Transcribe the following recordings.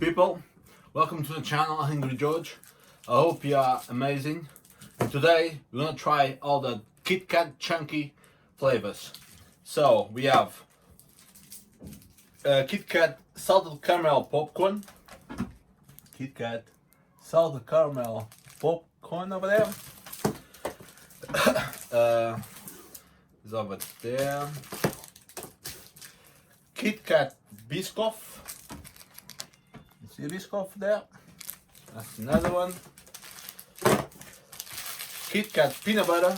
people, welcome to the channel Hungry George. I hope you are amazing. And today we're gonna try all the KitKat Chunky flavors. So we have KitKat salted caramel popcorn, KitKat salted caramel popcorn over there. Is over there. KitKat Biscoff. You see Biscoff there? That's another one. KitKat peanut butter.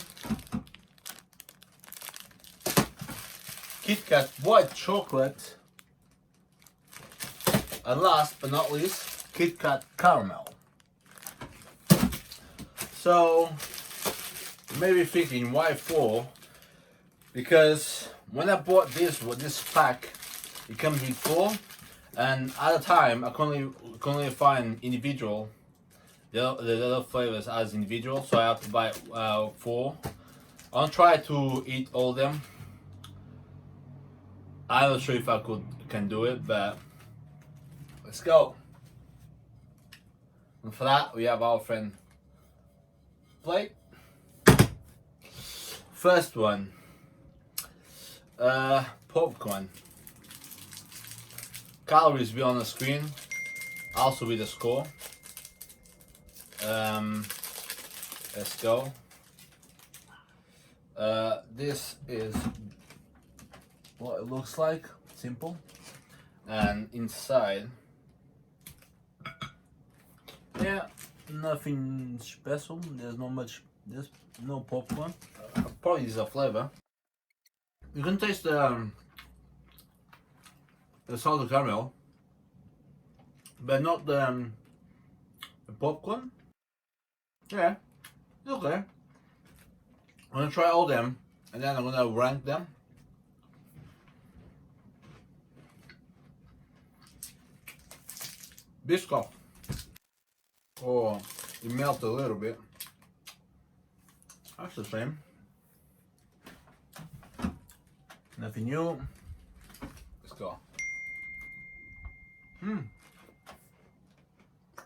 KitKat white chocolate. And last but not least, KitKat caramel. So you may be thinking, why 4? Because when I bought this pack, it comes with 4, and at the time I can only find individual the other flavors as individual, so I have to buy 4. I'll try to eat all of them. I'm not sure if I can do it, but let's go. And for that we have our friend plate. First one, popcorn. Calories be on the screen, also with the score. Let's go. This is what it looks like, simple. And inside, yeah, nothing special. There's not much. There's no popcorn. Probably is a flavor. You can taste the salted caramel, but not the popcorn. Yeah, it's okay. I'm gonna try all them, and then I'm gonna rank them. Biscoff. Oh, it melted a little bit. That's the same. Nothing new. Let's go.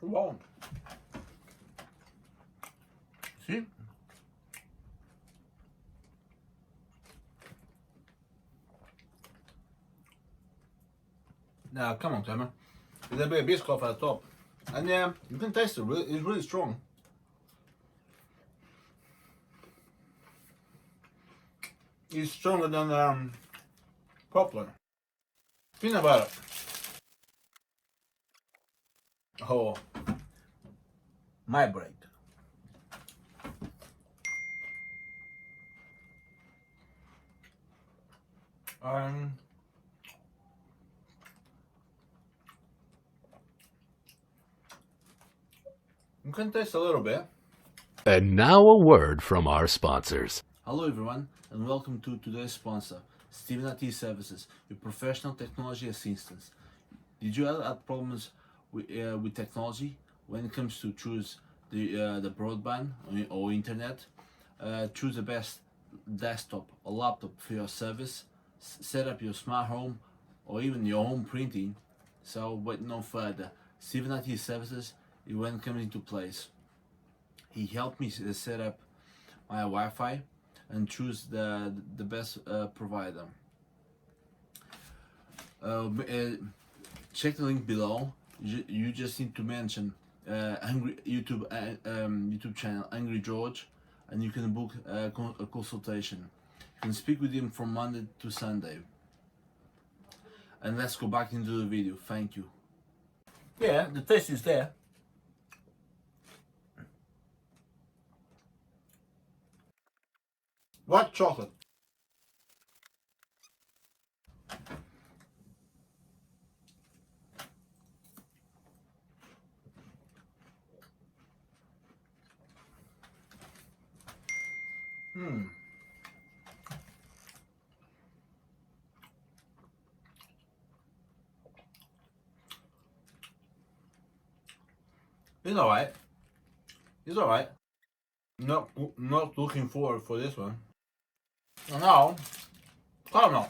Wow. See? Now, come on, camera. There's a bit of Biscoff at the top. And yeah, you can taste it. It's really strong. It's stronger than popcorn. Peanut butter. Oh, my break. You can taste a little bit. And now a word from our sponsors. Hello everyone, and welcome to today's sponsor, Steven IT Services, your professional technology assistance. Did you ever have problems with technology when it comes to choose the broadband or internet? Choose the best desktop or laptop for your service. Set up your smart home or even your home printing. So wait no further. Steven IT Services is when it comes into place. He helped me set up my Wi-Fi and choose the best provider. Check the link below. You just need to mention YouTube channel Hungry George, and you can book a consultation. You can speak with him from Monday to Sunday. And let's go back into the video. Thank you. Yeah, the taste is there. White chocolate. It's alright. It's alright. Not looking forward for this one. And now, caramel.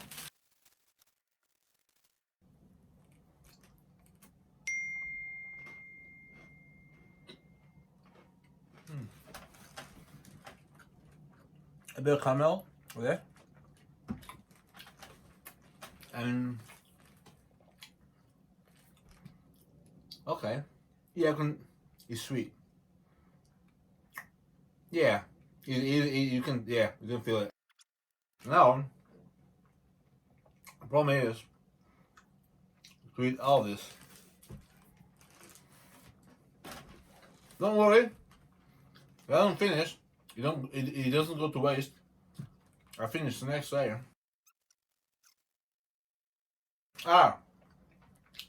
a bit of caramel there, and okay, yeah, it's sweet. Yeah, you can feel it. Now, the problem is to eat all this. Don't worry, if I don't finish, it doesn't go to waste. I finish the next layer.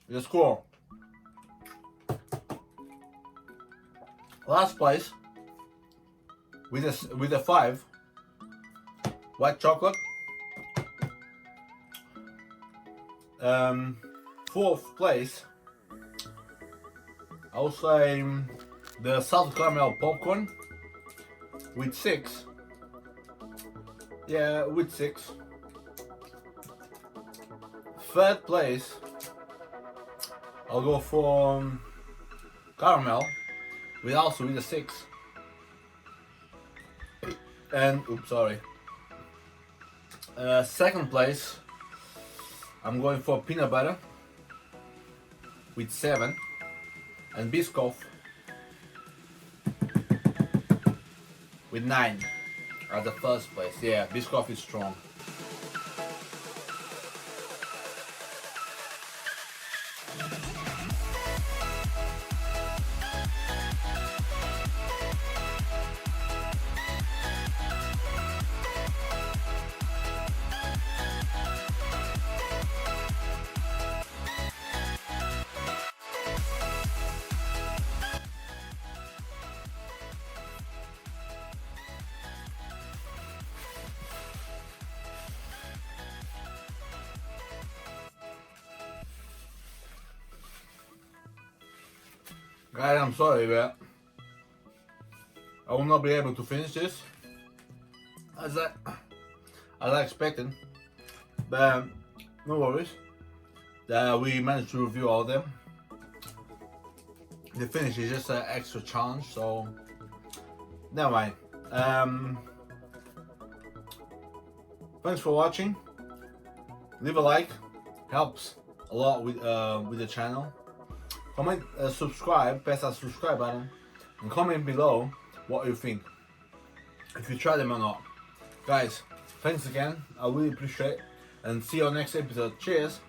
The score. Last place with a 5, white chocolate. Fourth place, I'll say the salted caramel popcorn with 6. Yeah, with 6. Third place, I'll go for caramel with a 6. And oops, sorry. Second place, I'm going for peanut butter with 7, and Biscoff with 9 at the first place. Yeah, Biscoff is strong. Guys, I'm sorry, but I will not be able to finish this as I expected. But no worries. We managed to review all of them. The finish is just an extra challenge, so never mind. Thanks for watching. Leave a like, helps a lot with the channel. Comment, subscribe, press that subscribe button, and comment below what you think, if you try them or not. Guys, thanks again, I really appreciate it, and see you on next episode. Cheers!